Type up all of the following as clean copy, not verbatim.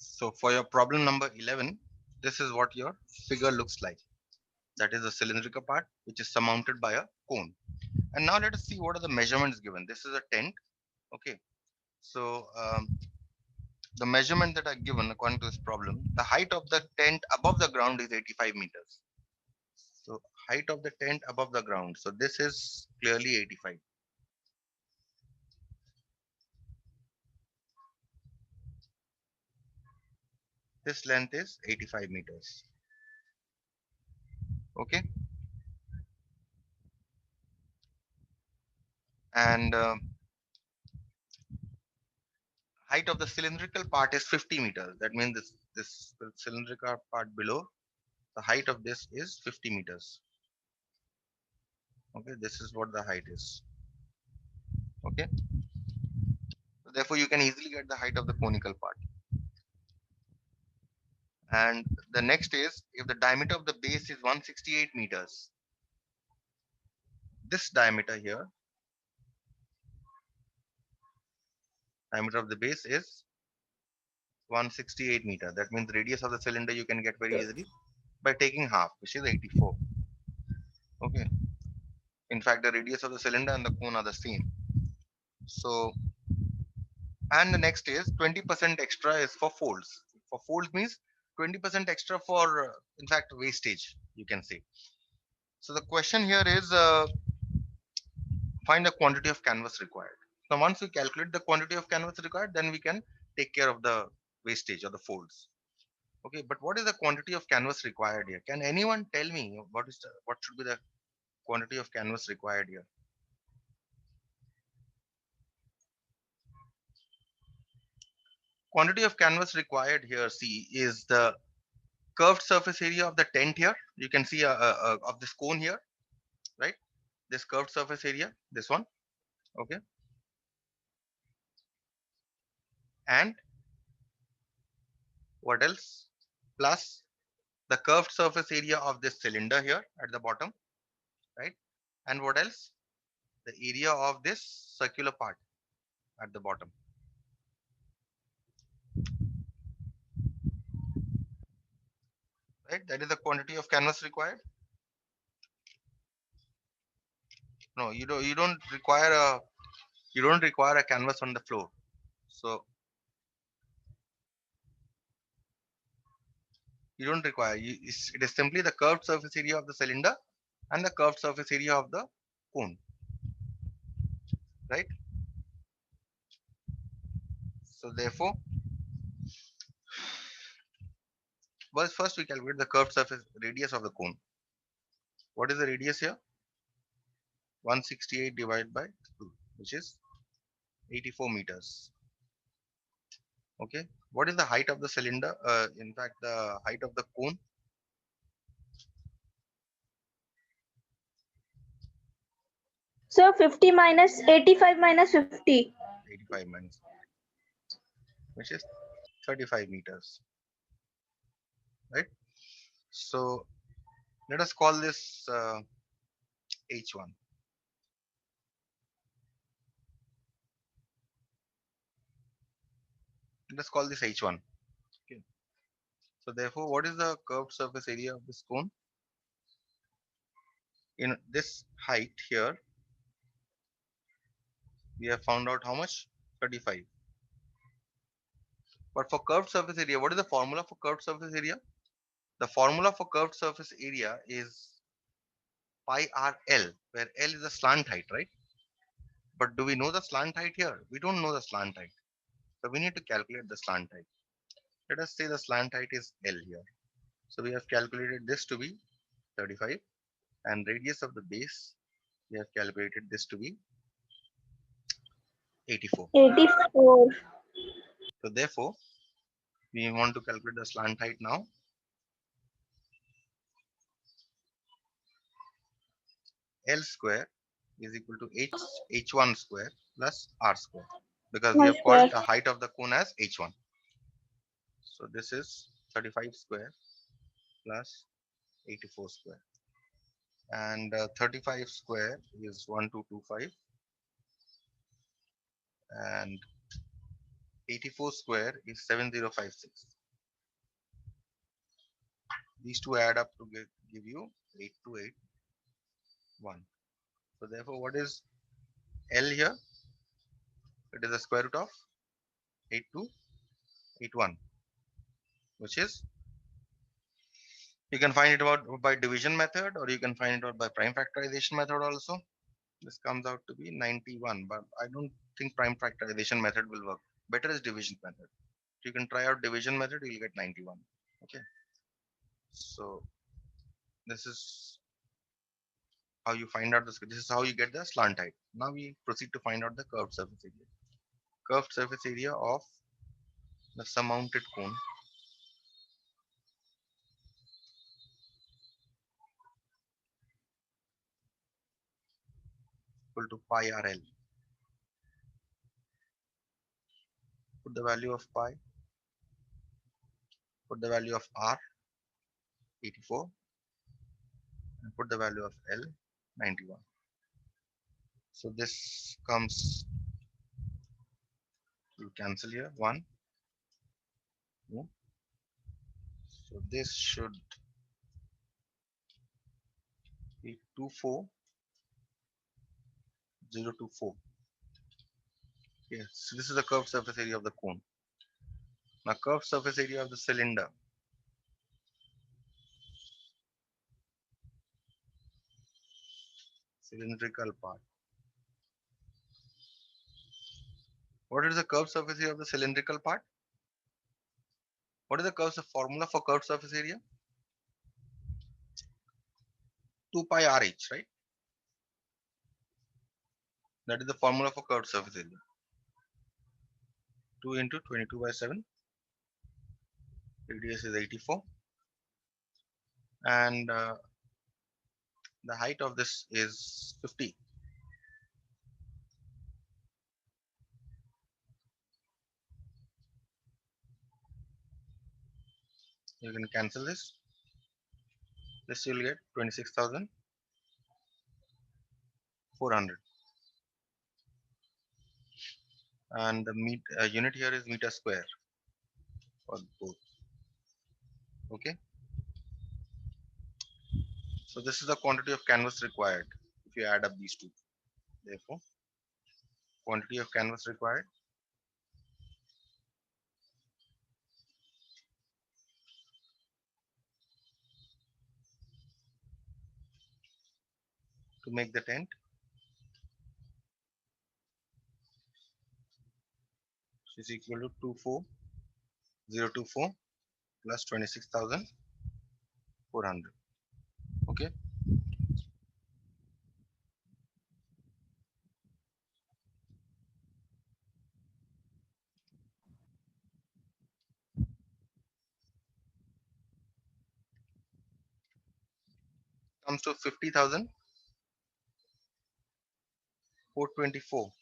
So for your problem number 11, this is what your figure looks like. That is the cylindrical part, which is surmounted by a cone. And now let us see what are the measurements given. This is a tent. Okay. So the measurement that are given according to this problem, the height of the tent above the ground is 85 meters. So height of the tent above the ground. So this is clearly 85. This length is 85 meters. Okay. And height of the cylindrical part is 50 meters. That means this cylindrical part below, the height of this is 50 meters. Okay, this is what the height is. Okay, so therefore you can easily get the height of the conical part. And the next is, if the diameter of the base is 168 meters, this diameter here, diameter of the base is 168 meter. That means the radius of the cylinder you can get very easily by taking half, which is 84. Okay, in fact the radius of the cylinder and the cone are the same. So, and the next is 20% extra is for folds. For folds means 20% extra for in fact wastage, you can say. So the question here is find the quantity of canvas required. So once we calculate the quantity of canvas required, then we can take care of the wastage or the folds. Okay, but what is the quantity of canvas required here? Can anyone tell me what should be the quantity of canvas required here? Quantity of canvas required here, see, is the curved surface area of the tent here. You can see of this cone here, right? This curved surface area, this one. Okay, and what else? Plus the curved surface area of this cylinder here at the bottom, right? And what else? The area of this circular part at the bottom, right? That is the quantity of canvas required. No, you don't require a canvas on the floor. So you don't require, it is simply the curved surface area of the cylinder and the curved surface area of the cone, right? So therefore, well, first we calculate the curved surface radius of the cone. What is the radius here? 168 divided by 2, which is 84 meters. Okay. What is the height of the cylinder? In fact, the height of the cone. So 50 minus 85 minus 50. 85 minus, which is 35 meters, right? So let us call this H1. Let us call this H1. Okay. So therefore, what is the curved surface area of this cone? In this height here, we have found out how much? 35. But for curved surface area, what is the formula for curved surface area? The formula for curved surface area is pi r L, where L is the slant height, right? But do we know the slant height here? We don't know the slant height. So we need to calculate the slant height. Let us say the slant height is L here. So we have calculated this to be 35, and radius of the base, we have calculated this to be 84. 84. So therefore, we want to calculate the slant height now. L square is equal to H1 square plus R square, because we My have called square. the height of the cone as H1. So this is 35 square plus 84 square, and 35 square is 1225, and 84 square is 7056. These two add up to give you 8281. So therefore, what is L here? It is the square root of 8281, which is, you can find it out by division method, or you can find it out by prime factorization method also. This comes out to be 91, but I don't think prime factorization method will work. Better is division method. You can try out division method, you'll get 91. Okay. So this is how you find out this. This is how you get the slant height. Now we proceed to find out the curved surface area. Curved surface area of the surmounted cone equal to pi RL. Put the value of pi, put the value of R, 84, and put the value of L, 91. So this comes to cancel here, 1, 2. So this should be 24024. Yes, so this is the curved surface area of the cone. Now curved surface area of the cylinder. Cylindrical part. What is the curved surface area of the cylindrical part? What is the formula for curved surface area? 2 pi RH, right? That is the formula for curved surface area. 2 into 22 by 7. Radius is 84. And the height of this is 50. You can cancel this. This you will get 26,400. And the unit here is meter square for both. Okay. So this is the quantity of canvas required if you add up these two. Therefore, quantity of canvas required to make the tent is equal to 24024 plus 26,400. Okay. Comes to 50,424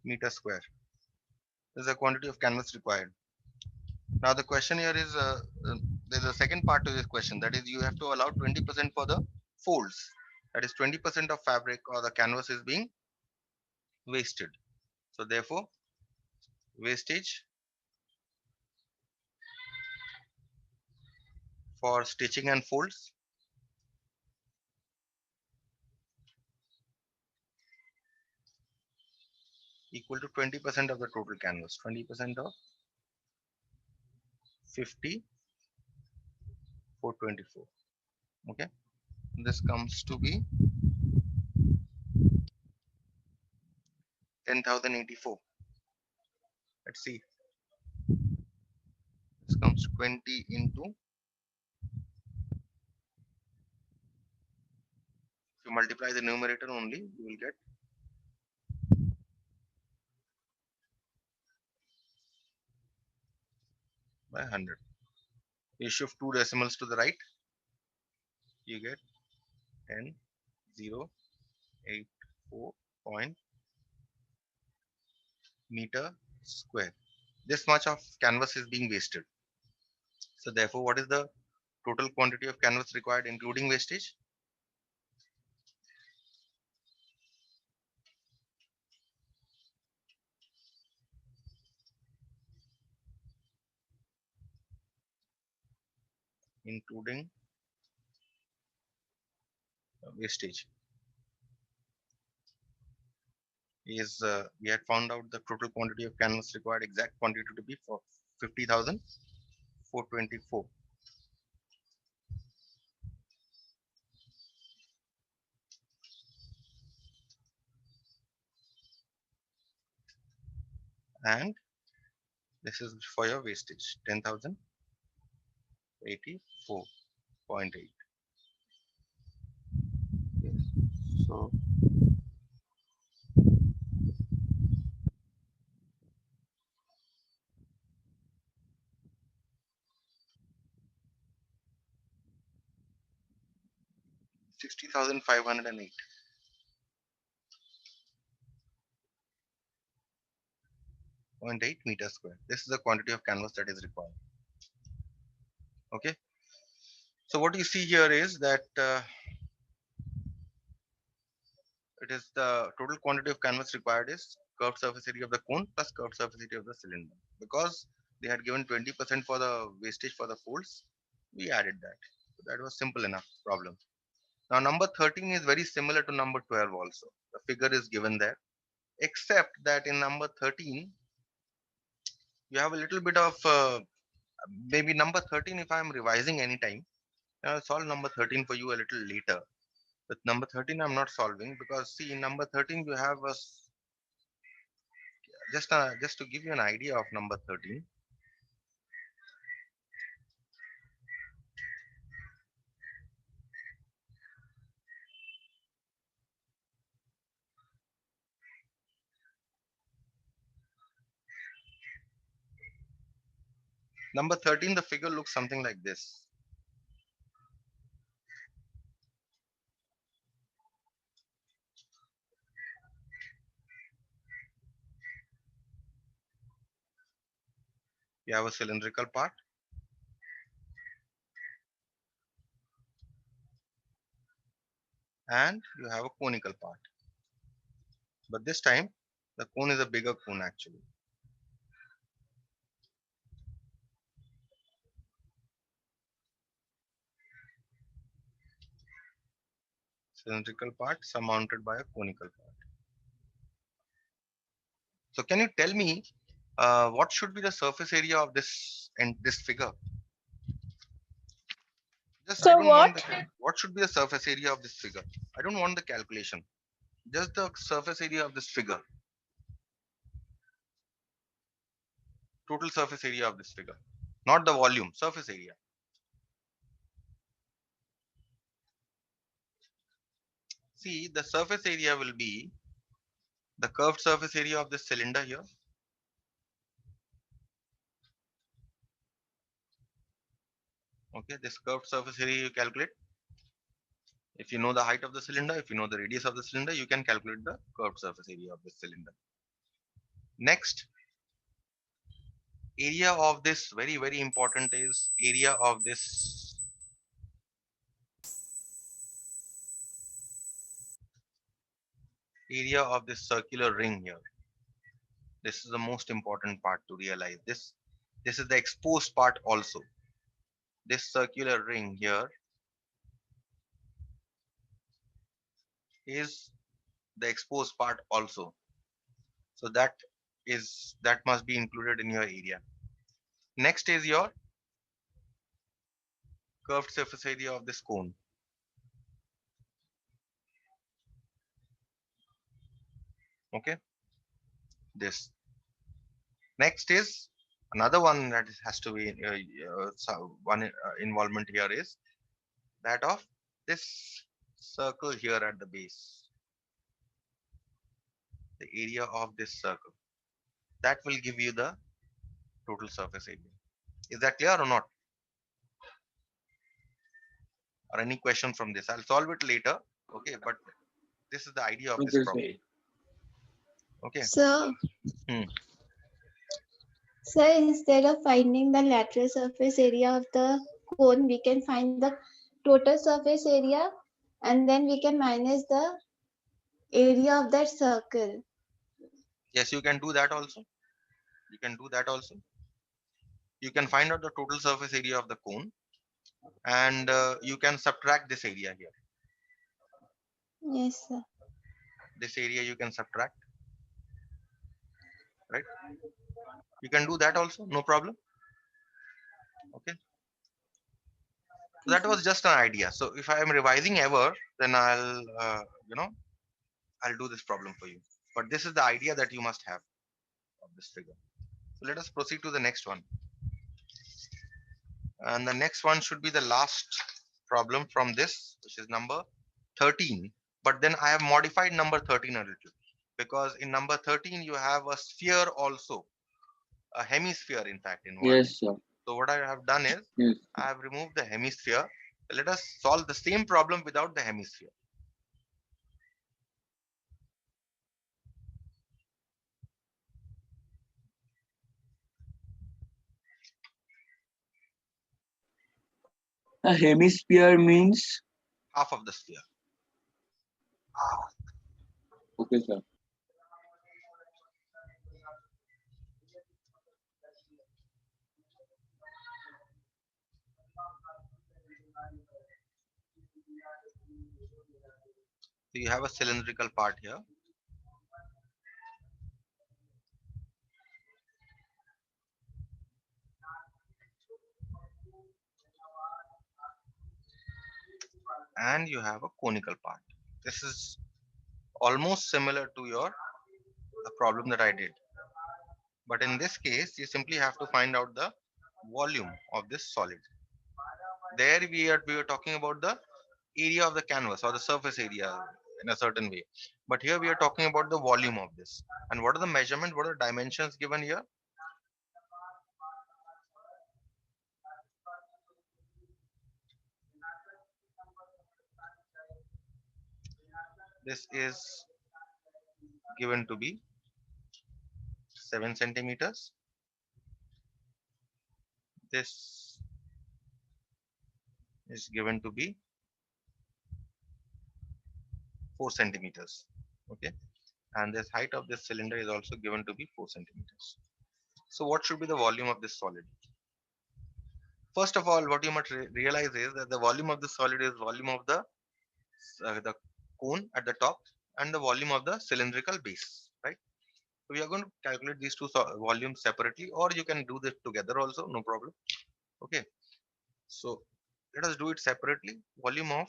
meter square. This is the quantity of canvas required. Now the question here is, there's a second part to this question, that is you have to allow 20% for the folds. That is 20% of fabric or the canvas is being wasted. So therefore, wastage for stitching and folds equal to 20% of the total canvas. 20% of 50, 424. Okay. This comes to be 10,084. Let's see. This comes to 20 into, if you multiply the numerator only, you will get by 100. You shift two decimals to the right, you get 10,084 point meter square. This much of canvas is being wasted. So therefore, what is the total quantity of canvas required including wastage? including wastage, is we had found out the total quantity of canvas required exact quantity to be for 50,424. And this is for your wastage 10,084.8. Yes. So 60,508.8 meters square. This is the quantity of canvas that is required. Okay. So what you see here is that it is the total quantity of canvas required is curved surface area of the cone plus curved surface area of the cylinder. Because they had given 20% for the wastage for the folds, we added that. So that was simple enough problem. Now number 13 is very similar to number 12 also. The figure is given there, except that in number 13 you have a little bit of maybe number 13 if I am revising anytime, I'll solve number 13 for you a little later. But number 13 I'm not solving because see in number 13 you have a just to give you an idea of number 13. Number 13, the figure looks something like this. You have a cylindrical part and you have a conical part. But this time, the cone is a bigger cone actually. Cylindrical part surmounted by a conical part. So can you tell me what should be the surface area of this and this figure? Just I So don't want what? the what should be the surface area of this figure? I don't want the calculation. Just the surface area of this figure. Total surface area of this figure. Not the volume, surface area. See, the surface area will be the curved surface area of this cylinder here. Okay, this curved surface area you calculate. If you know the height of the cylinder, if you know the radius of the cylinder, you can calculate the curved surface area of this cylinder. Next, area of this very important is area of this circular ring here. This is the most important part to realize. This is the exposed part also. This circular ring here is the exposed part also. So that must be included in your area. Next is your curved surface area of this cone. Okay, this. Next is another one that has to be one involvement here is that of this circle here at the base, the area of this circle. That will give you the total surface area. Is that clear or not? Or any question from this? I'll solve it later. Okay, but this is the idea of this Okay, problem. sir. Okay. So, Hmm. so instead of finding the lateral surface area of the cone, we can find the total surface area and then we can minus the area of that circle. Yes, you can do that also. You can do that also. You can find out the total surface area of the cone and you can subtract this area here. Yes, sir. This area you can subtract, right? You can do that also, no problem. Okay. So Okay, that sir. was just an idea. So if I am revising ever, then I'll do this problem for you. But this is the idea that you must have of this figure. So let us proceed to the next one. And the next one should be the last problem from this, which is number 13. But then I have modified number 13 a little, because in number 13 you have a sphere also, a hemisphere in fact involved. Yes, sir. So what I have done is Yes. I have removed the hemisphere. Let us solve the same problem without the hemisphere. A hemisphere means. Half of the sphere. Okay, sir. So you have a cylindrical part here. And you have a conical part. This is almost similar to the problem that I did. But in this case, you simply have to find out the volume of this solid. There we were talking about the area of the canvas or the surface area in a certain way. But here we are talking about the volume of this. And what are the measurement? What are the dimensions given here? This is given to be 7 centimeters. This is given to be 4 centimeters. Okay. And this height of this cylinder is also given to be 4 centimeters. So what should be the volume of this solid? First of all, what you must realize is that the volume of the solid is volume of the cone at the top and the volume of the cylindrical base, right? So we are going to calculate these two volumes separately, or you can do this together also, no problem. Okay. So let us do it separately. Volume of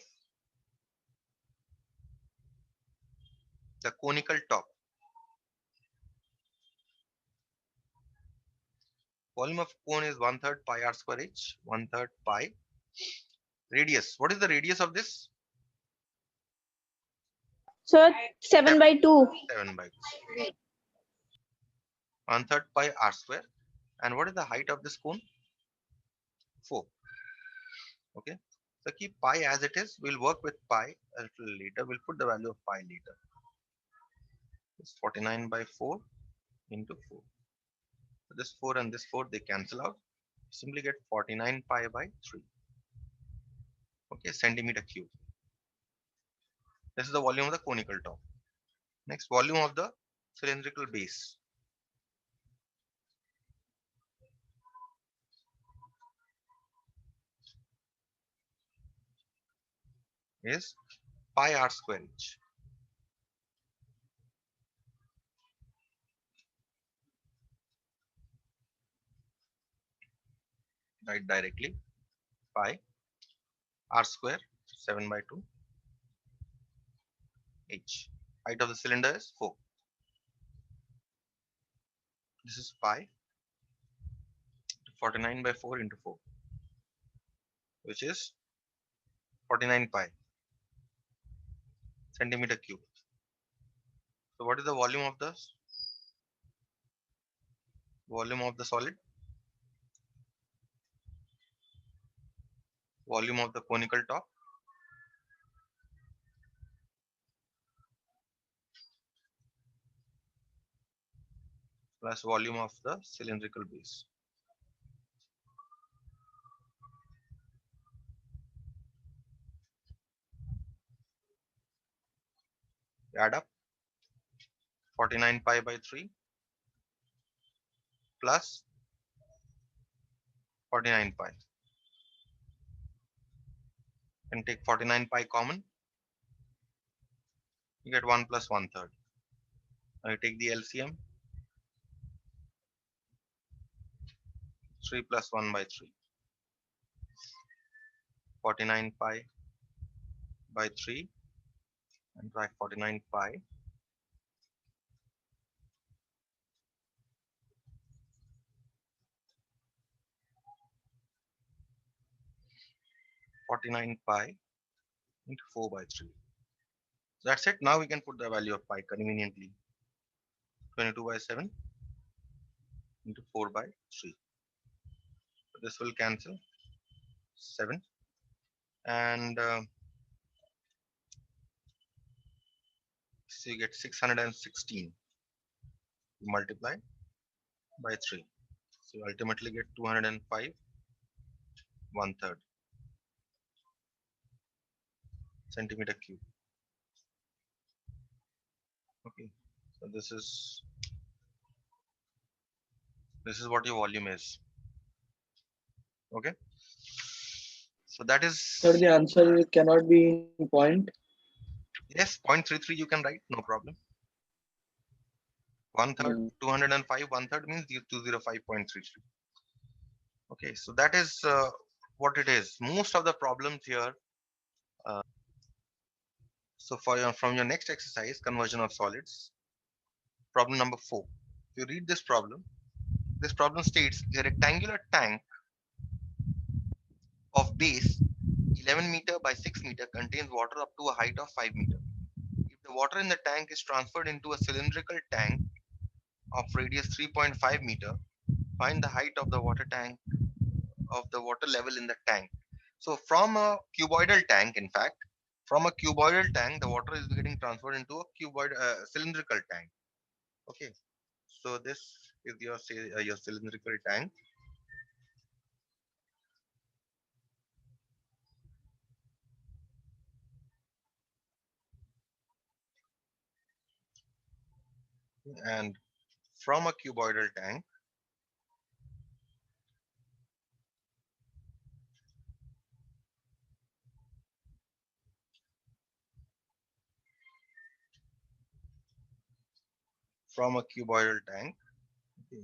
the conical top. Volume of cone is 1/3 pi r square h, 1/3 pi. Radius. What is the radius of this? So 7/2. 7 by 1/3 pi r square. And what is the height of this cone? 4. Okay. So keep pi as it is. We'll work with pi a little later. We'll put the value of pi later. It's 49 by 4 into 4. So this 4 and this 4, they cancel out. Simply get 49 pi by 3. Okay, centimeter cube. This is the volume of the conical top. Next, volume of the cylindrical base. Is pi r square h. Write directly pi r square 7 by 2 h. Height of the cylinder is 4. This is pi 49 by 4 into 4, which is 49 pi centimeter cube. So what is the volume of the solid? Volume of the conical top plus volume of the cylindrical base. Add up 49 pi by 3 plus 49 pi. can take 49 pi common. You get 1 plus 1/3. Now you take the LCM. 3 plus 1 by 3. 49 pi by 3 and write 49 pi 49 pi into 4 by 3. That's it. Now we can put the value of pi conveniently. 22 by 7 into 4 by 3. So this will cancel 7 and so you get 616. You multiply by 3. So you ultimately get 205 1/3 centimeter cube. Okay, so this is what your volume is. Okay, so that is, Sir, the answer cannot be in point. yes, 0.33 you can write, no problem. 1/3, 205 1/3 means 205.33. Okay, so that is what it is. Most of the problems here. So from your next exercise, conversion of solids, problem number 4. If you read this problem states a rectangular tank of base 11 meter by 6 meter contains water up to a height of 5 meter. If the water in the tank is transferred into a cylindrical tank of radius 3.5 meter, find the height of the water level in the tank. So from a cuboidal tank, in fact, from a cuboidal tank, the water is getting transferred into a cylindrical tank. Okay, so this is your cylindrical tank. And from a cuboidal tank,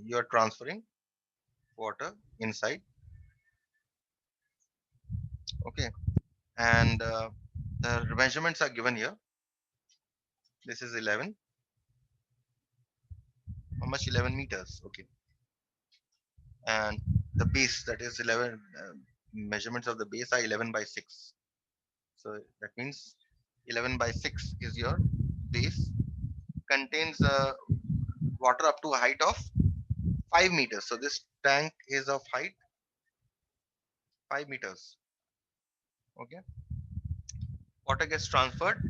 you are transferring water inside. Okay, and the measurements are given here. This is 11. How much? 11 meters. Okay, and the base, that is 11. Measurements of the base are 11 by 6. So that means 11 by 6 is your base. Contains water up to a height of 5 meters. So this tank is of height 5 meters. Okay, water gets transferred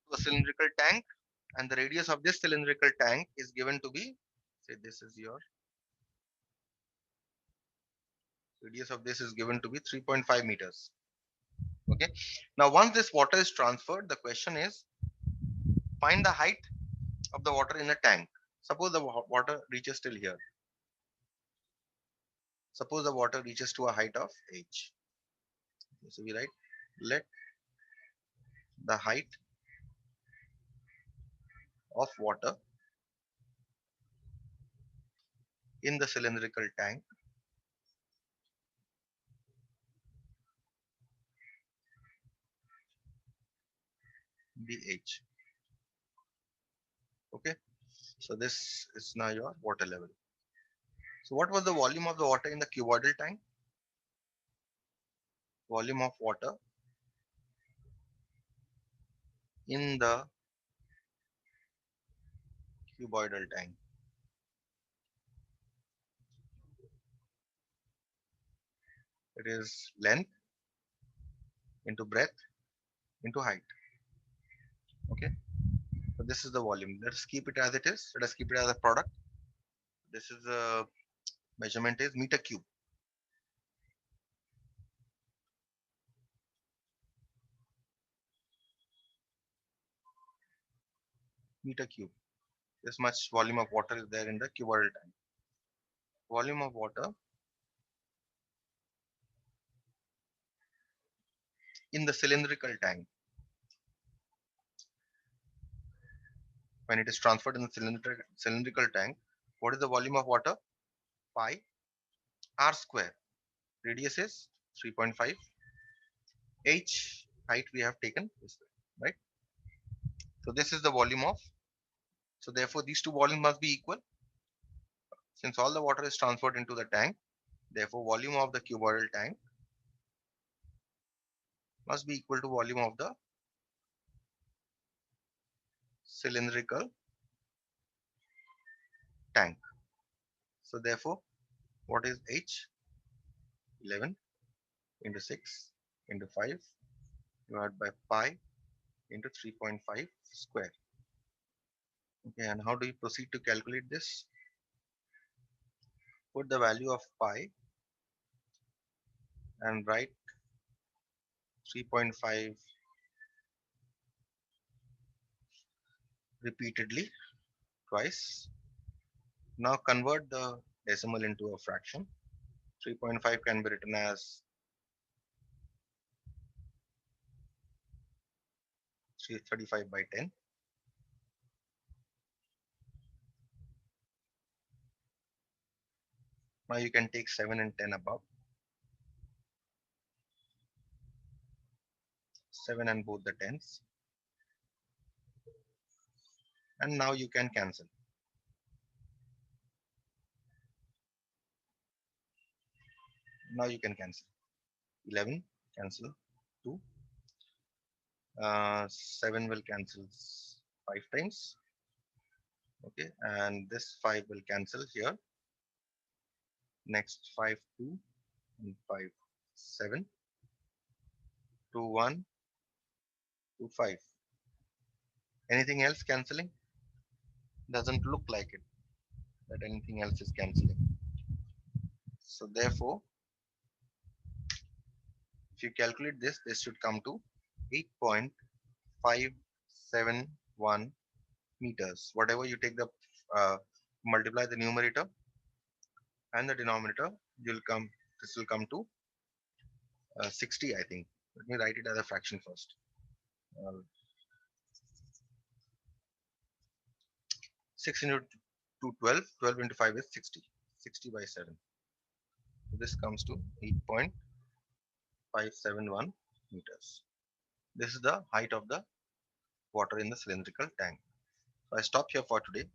to a cylindrical tank, and the radius of this cylindrical tank is given to be, say this is your radius of this is given to be 3.5 meters. Okay, now once this water is transferred, the question is find the height of the water in the tank. Suppose the water reaches till here. Suppose the water reaches to a height of h. So we write, let the height of water in the cylindrical tank be h. Okay, so this is now your water level. So what was the volume of the water in the cuboidal tank? Volume of water in the cuboidal tank. It is length into breadth into height. Okay, so this is the volume. Let's keep it as it is. Let us keep it as a product. This is the measurement is meter cube. Meter cube. This much volume of water is there in the cuboidal tank. Volume of water in the cylindrical tank. When it is transferred in the cylindrical tank, what is the volume of water? Pi r square. Radius is 3.5. H height we have taken this way, right? So this is the volume of. So therefore, these two volumes must be equal. Since all the water is transferred into the tank, therefore volume of the cuboidal tank must be equal to volume of the cylindrical tank. So therefore, what is H? 11 into 6 into 5 divided by pi into 3.5 square. Okay, and how do you proceed to calculate this? Put the value of pi and write 3.5 repeatedly twice. Now convert the decimal into a fraction. 3.5 can be written as 335 by 10. Now you can take 7 and 10 above. 7 and both the 10s. And now you can cancel. Now you can cancel. 11 cancel 2. 7 will cancel 5 times. Okay, and this 5 will cancel here. Next 5 2 and 5 7. 2 1 2 5. Anything else cancelling? Doesn't look like it that anything else is cancelling. So therefore, if you calculate this, this should come to 8.571 meters. Whatever you take the multiply the numerator and the denominator, you'll come. This will come to 60, I think. Let me write it as a fraction first. 6 into 2, 12. 12 into 5 is 60. 60 by 7. So this comes to 8.571 meters. This is the height of the water in the cylindrical tank. So I stop here for today.